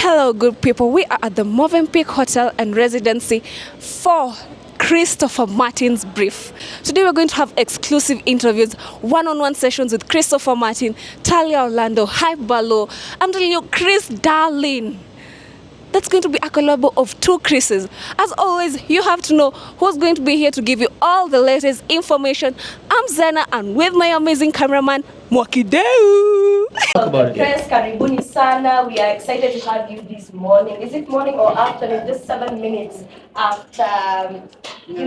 Hello, good people. We are at the Movenpick Hotel and Residency for Christopher Martin's brief. Today we're going to have exclusive interviews, one-on-one sessions with Christopher Martin, Talia Orlando, Hype Balo. I'm telling you, Chris Darling. That's going to be a collabo of two Chris's. As always, you have to know who's going to be here to give you all the latest information. I'm Zena, and with my amazing cameraman, Mwakideu. Talk about it. Friends, karibuni sana. We are excited to have you this morning. Is it morning or afternoon? Just 7 minutes after, afternoon.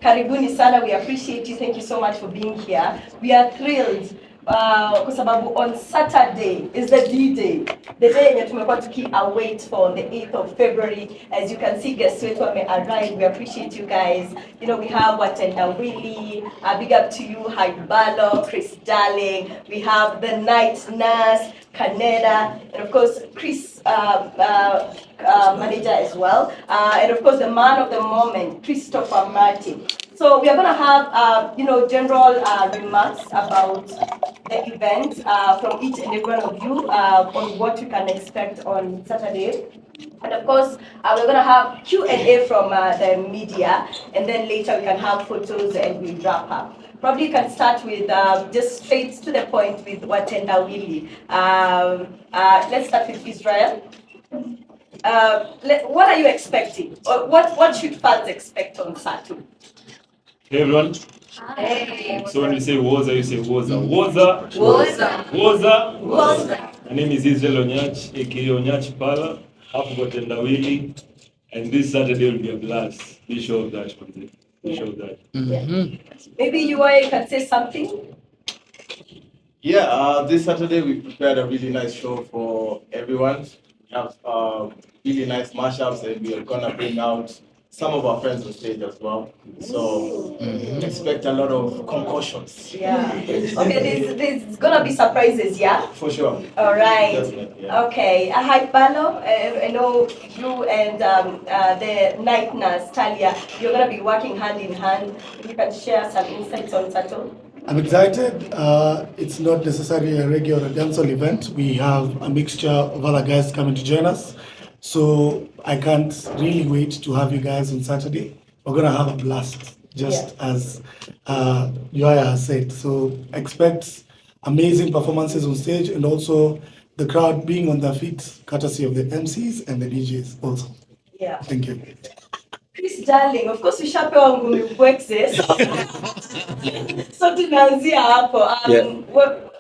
Karibuni sana. We appreciate you. Thank you so much for being here. We are thrilled. Kwa sababu on Saturday is the D-Day. The day yenye tumekuwa await for the 8th of February. As you can see, guests wetu arrived. We appreciate you guys. You know, we have Watenda Willie, big up to you, Hype Balo, Chris Darling. We have the Night Nurse, Canada, and of course, Chris manager as well. And of course, the man of the moment, Christopher Martin. So we are going to have, general remarks about the event from each and every one of you on what you can expect on Saturday. And of course, we're going to have Q&A from the media, and then later we can have photos and we wrap up. Probably you can start with just straight to the point with Watenda Willie. Let's start with Israel. What are you expecting? Or what should fans expect on Saturday? Hey everyone. Hey. So when we say Woza, you say Woza. Woza. Woza. Woza. Woza. My name is Israel Onyach, aka Onyach Pala, Watenda Willie, and this Saturday will be a blast. Be sure of that, man. Be sure of that. Mm-hmm. Maybe you can say something? Yeah, this Saturday we prepared a really nice show for everyone. We have really nice mashups, and we are gonna bring out some of our friends on stage as well. So expect a lot of concussions. Yeah. Okay, there's gonna be surprises, yeah? For sure. All right. Definitely, yeah. Okay. Hype Balo, I know you and the Night Nurse, Talia, you're gonna be working hand in hand. You can share some insights on Sato. I'm excited. It's not necessarily a reggae or a dancehall event. We have a mixture of other guys coming to join us. So I can't really wait to have you guys on Saturday. We're going to have a blast, just as Yoya has said. So expect amazing performances on stage, and also the crowd being on their feet, courtesy of the MCs and the DJs also. Yeah. Thank you. Chris Darling, of course, ushapewa ngumi ubwekse. So tunaanzia hapo.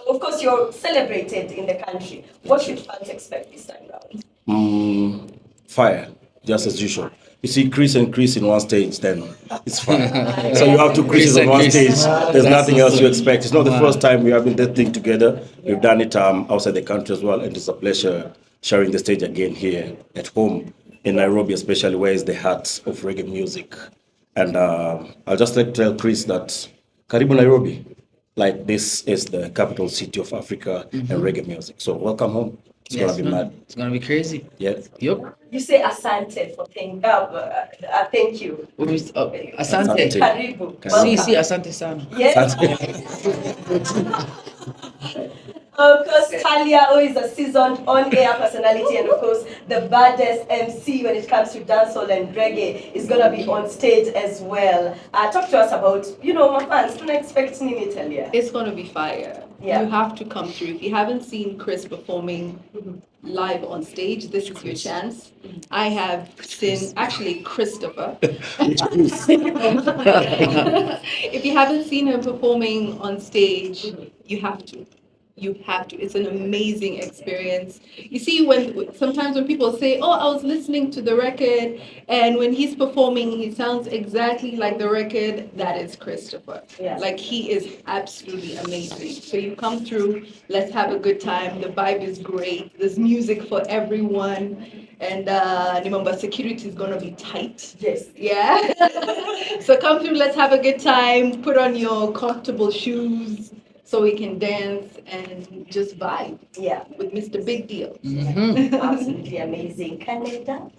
Of course, you're celebrated in the country. What should fans expect this time around? Fire, just as usual. You see Chris and Chris in one stage, then it's fire. So you have two Chris's on one stage. There's nothing else you expect. It's not the first time we have been that thing together. We've done it outside the country as well, and it's a pleasure sharing the stage again here at home in Nairobi, especially where is the heart of reggae music. And I'll just like to tell Chris that Karibu Nairobi, like this is the capital city of Africa and reggae music. So welcome home. It's gonna be mad. It's gonna be crazy. Yeah. Yep. You say asante for thank you. Asante. Karibu. Si, asante sana. Yes. Of course, Talia, who is a seasoned on-air personality, and of course, the baddest MC when it comes to dancehall and reggae, is going to be on stage as well. Talk to us about, my fans, don't expect Nini Talia. It's going to be fire. Yeah. You have to come through. If you haven't seen Chris performing live on stage, this is your chance. I have seen, actually, Christopher. If you haven't seen him performing on stage, you have to. You have to. It's an amazing experience. You see, sometimes when people say, "Oh, I was listening to the record," and when he's performing, he sounds exactly like the record. That is Christopher. Yeah. Like, he is absolutely amazing. So you come through. Let's have a good time. The vibe is great. There's music for everyone. And remember, security is gonna be tight. Yes. Yeah. So come through. Let's have a good time. Put on your comfortable shoes, so we can dance and just vibe. Yeah. With Mr. Big Deal. Absolutely amazing. Canada.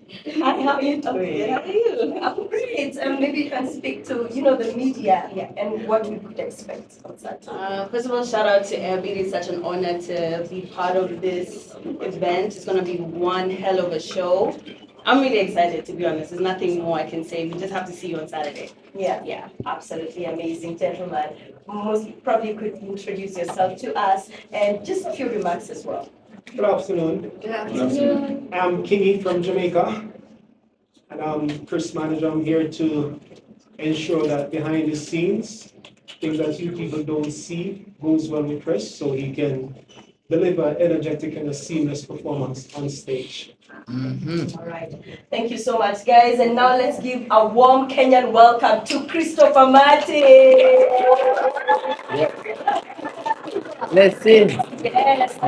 Hi, how are you doing? How are you? I'm great. Maybe you can speak to, the media and what we could expect on Saturday. First of all, shout out to Abby. It's such an honor to be part of this event. It's going to be one hell of a show. I'm really excited, to be honest. There's nothing more I can say. We just have to see you on Saturday. Yeah, absolutely amazing, gentlemen. Most probably you could introduce yourself to us and just a few remarks as well. Good afternoon. Good afternoon. I'm Kingy from Jamaica, and I'm Chris Manager. I'm here to ensure that behind the scenes, things that you people don't see goes well with Chris, so he can deliver energetic and a seamless performance on stage. All right. Thank you so much, guys. And now let's give a warm Kenyan welcome to Christopher Martin. Let's see. Yes,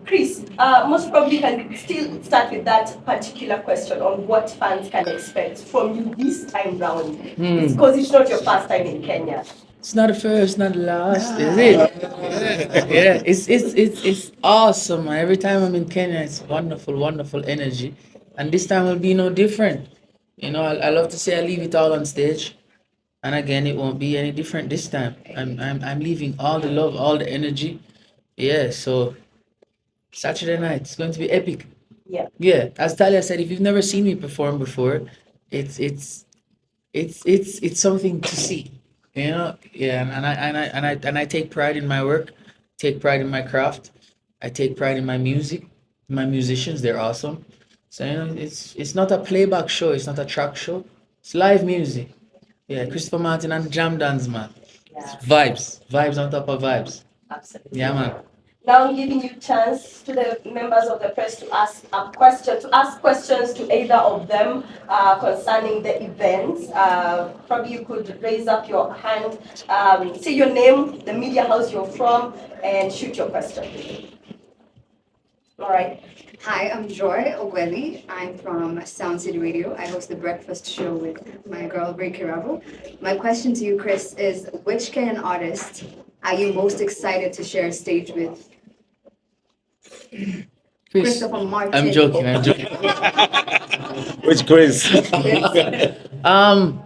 Chris, most probably can still start with that particular question on what fans can expect from you this time round. It's because it's not your first time in Kenya. It's not the first, not the last, is it? Yeah, it's awesome. Every time I'm in Kenya, it's wonderful, wonderful energy. And this time will be no different. You know, I love to say I leave it all on stage. And again, it won't be any different this time. I'm leaving all the love, all the energy. Yeah, so Saturday night, it's going to be epic. Yeah. Yeah, as Talia said, if you've never seen me perform before, it's something to see. You know, yeah, and I take pride in my work, take pride in my craft. I take pride in my music, my musicians, they're awesome. So you know, it's not a playback show, it's not a track show, it's live music. Yeah, Christopher Martin and Jam Dance, man. Yeah. Vibes on top of vibes. Absolutely. Yeah, man. Now I'm giving you chance to the members of the press to ask questions to either of them concerning the events. Probably you could raise up your hand, say your name, the media house you're from, and shoot your question. All right. Hi, I'm Joy Ogweli. I'm from Sound City Radio. I host the breakfast show with my girl, Ray Kirabo. My question to you, Chris, is which Kenyan artist are you most excited to share stage with? Chris, Christopher Martin. I'm joking. Which Chris? I'm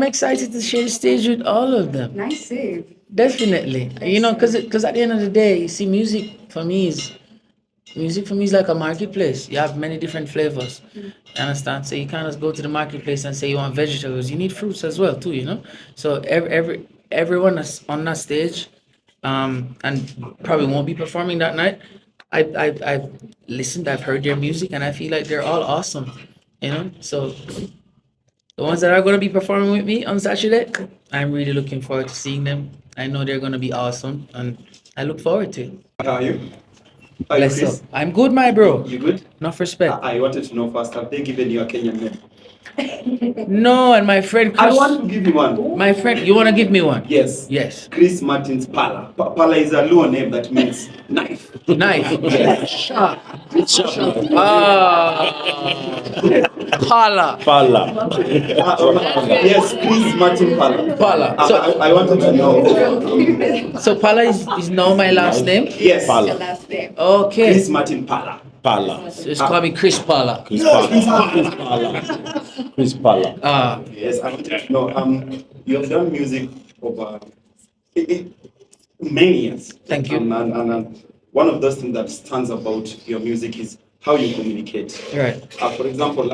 excited to share the stage with all of them. Nice save. Definitely. You know, because at the end of the day, you see, music for me is like a marketplace. You have many different flavors. You understand? So you can't just go to the marketplace and say you want vegetables. You need fruits as well too, you know? So everyone that's on that stage, and probably won't be performing that night, I've listened, I've heard their music, and I feel like they're all awesome, you know? So the ones that are going to be performing with me on Saturday, I'm really looking forward to seeing them. I know they're going to be awesome, and I look forward to it. How are you? Bless up. I'm good, my bro. You good? Enough respect. I wanted to know first, have they given you a Kenyan name? No, and my friend Chris. I want to give you one. My friend, you want to give me one? Yes. Yes. Chris Martin's Pala. Pala is a Luo name that means knife. Knife. Sharp. Pala. Yes, Chris Martin Pala. Pala. So I wanted to know. So Pala is now my last name? Yes. Your last name. Okay. Chris Martin Pala. Pala. So just call me Chris Pala. Chris Pala. Chris Pala. Yes, I wanted to know. You have done music over many years. Thank you. And one of those things that stands about your music is how you communicate. Right. For example,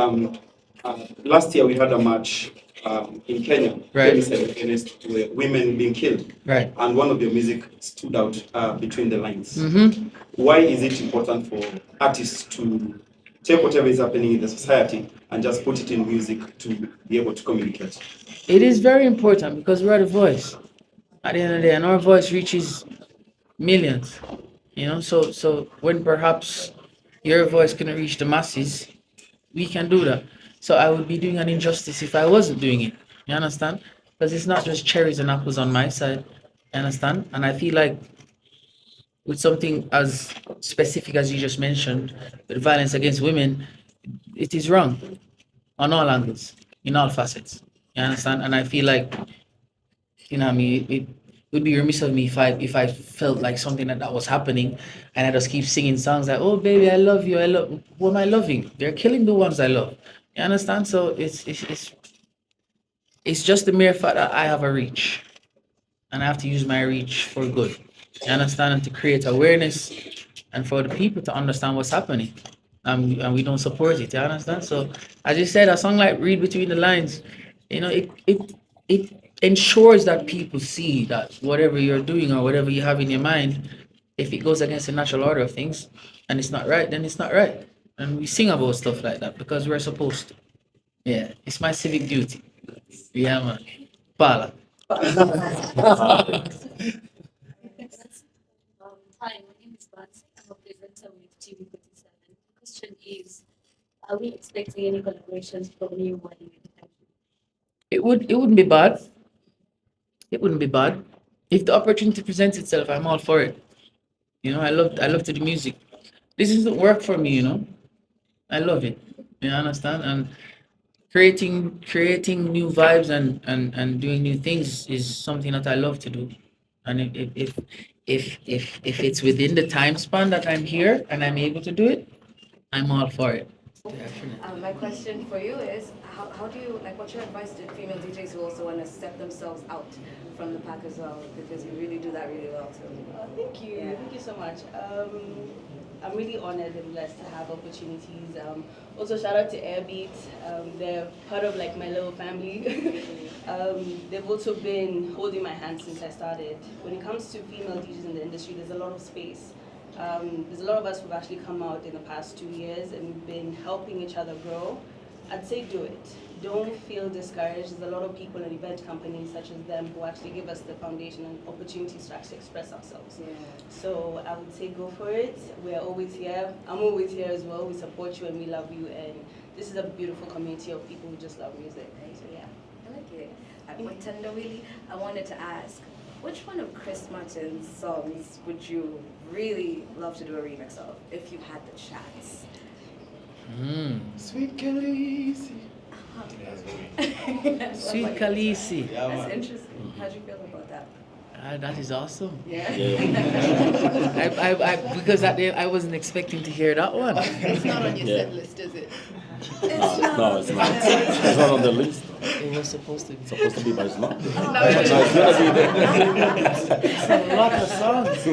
last year we had a march in Kenya, Right. against women being killed. Right. And one of your music stood out between the lines. Mm-hmm. Why is it important for artists to take whatever is happening in the society and just put it in music to be able to communicate? It is very important because we're the voice at the end of the day, and our voice reaches millions. You know, so when perhaps your voice couldn't reach the masses, we can do that. So I would be doing an injustice if I wasn't doing it. You understand? Because it's not just cherries and apples on my side. You understand? And I feel like with something as specific as you just mentioned, with violence against women, it is wrong on all angles, in all facets. You understand? And I feel like, you know, would be remiss of me if I felt like something that was happening, and I just keep singing songs like, "Oh baby, I love you, I love." Who am I loving? They're killing the ones I love. You understand? So it's just the mere fact that I have a reach, and I have to use my reach for good. You understand? And to create awareness, and for the people to understand what's happening, and we don't support it. You understand? So as you said, a song like "Read Between the Lines," it ensures that people see that whatever you're doing or whatever you have in your mind, if it goes against the natural order of things and it's not right, then it's not right. And we sing about stuff like that because we're supposed to. Yeah, it's my civic duty. Yeah, man. Pala. Hi, my name is Bats. I'm a presenter with TV47. The question is, are we expecting any collaborations from you while you're in the country? It wouldn't be bad. It wouldn't be bad. If the opportunity presents itself, I'm all for it. You know, I love to do music. This isn't work for me, you know. I love it. You understand? And creating new vibes and doing new things is something that I love to do. And if it's within the time span that I'm here and I'm able to do it, I'm all for it. Definitely. My question for you is, how do you, like, what's your advice to female DJs who also want to step themselves out from the pack as well? Because you really do that really well. So. Thank you. Yeah. Thank you so much. I'm really honored and blessed to have opportunities. Also, shout out to Airbeat. They're part of like my little family. They've also been holding my hand since I started. When it comes to female DJs in the industry, there's a lot of space. There's a lot of us who've actually come out in the past 2 years and we've been helping each other grow. I'd say do it. Don't feel discouraged. There's a lot of people and event companies such as them who actually give us the foundation and opportunities to actually express ourselves. Yeah. So I would say go for it. We're always here. I'm always here as well. We support you and we love you. And this is a beautiful community of people who just love music. So yeah. I like it. Wetendawili, I wanted to ask, which one of Chris Martin's songs would you really love to do a remix of if you had the chance? Sweet Khaleesi. Sweet Khaleesi. That's interesting. How'd you feel about that? That is awesome. Yeah. I because that day I wasn't expecting to hear that one. It's not on your set list, is it? No, it's not. It's not on the list. It was supposed to be. It's supposed to be, but it's not. No, It's gonna be there. It's a lot of songs.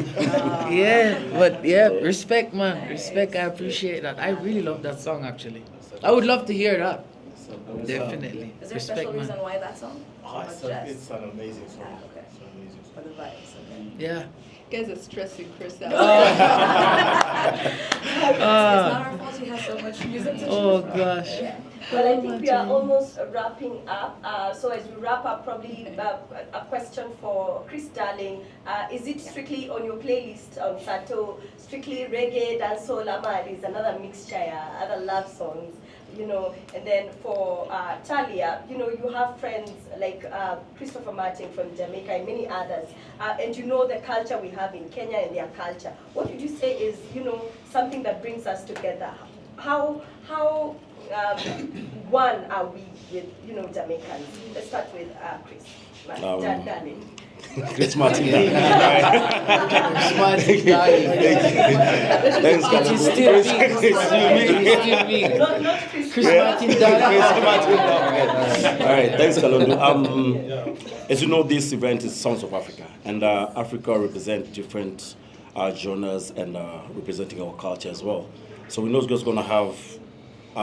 Yeah, but yeah, respect, man. Respect. I appreciate that. I really love that song, actually. I would love to hear that. Definitely. Is there a Respect, special reason man. why that song? It's an amazing song. Okay. It's an amazing song. For the vibes, okay. Yeah. You guys are stressing Chris out. It's not our fault we have so much music to Oh choose from. gosh. Well, I think we are almost wrapping up. So as we wrap up, probably a question for Chris Darling. Is it strictly on your playlist on Sato, strictly reggae, dancehall, Amali, is another mixture, other love songs, you know? And then for Talia, you know, you have friends like Christopher Martin from Jamaica and many others. And you know the culture we have in Kenya and their culture. What would you say is, you know, something that brings us together? How one are we with, you know, Jamaicans? Let's start with Chris. Darling. Chris Martin. Chris Martin, darling. Thanks, It is still me. It is still me. Not Chris. Chris Martin, darling. All right, thanks, Kalondu. As you know, this event is Sounds of Africa, and Africa represents different genres and representing our culture as well. So we're not just going to have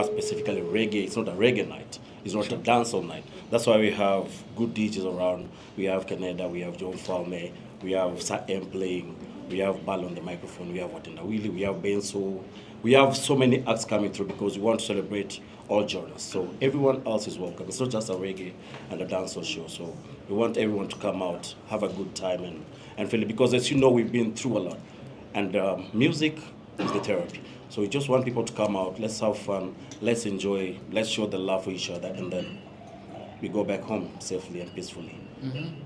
specifically reggae. It's not a reggae night. It's not a dancehall night. That's why we have good DJs around. We have Canada, we have John Falme, we have Sir M playing, we have Bal on the microphone, we have Watendawili, we have Benso. We have so many acts coming through because we want to celebrate all genres. So everyone else is welcome. It's not just a reggae and a dancehall show. So we want everyone to come out, have a good time and feel it. Because as you know, we've been through a lot. And music is the therapy. So we just want people to come out, let's have fun, let's enjoy, let's show the love for each other, and then we go back home safely and peacefully.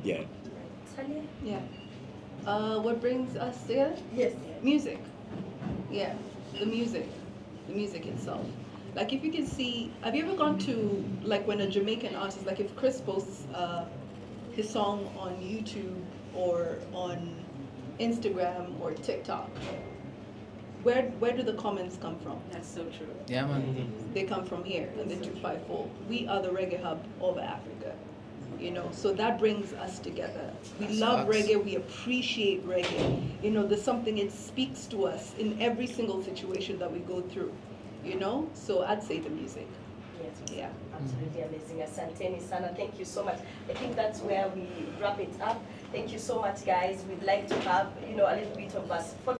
Yeah. Yeah. What brings us together? Yes. Music. Yeah. The music itself. Like if you can see, have you ever gone to, like when a Jamaican artist, like if Chris posts his song on YouTube or on Instagram or TikTok, where do the comments come from? That's so true. Yeah, man. They come from here in the 254. We are the reggae hub of Africa, you know, so that brings us together. We That's love facts. reggae, we appreciate reggae. You know, there's something, it speaks to us in every single situation that we go through, you know, so I'd say the music. Yes, Yeah. absolutely amazing. Asanteni sana. Thank you so much. I think that's where we wrap it up. Thank you so much, guys. We'd like to have, a little bit of us.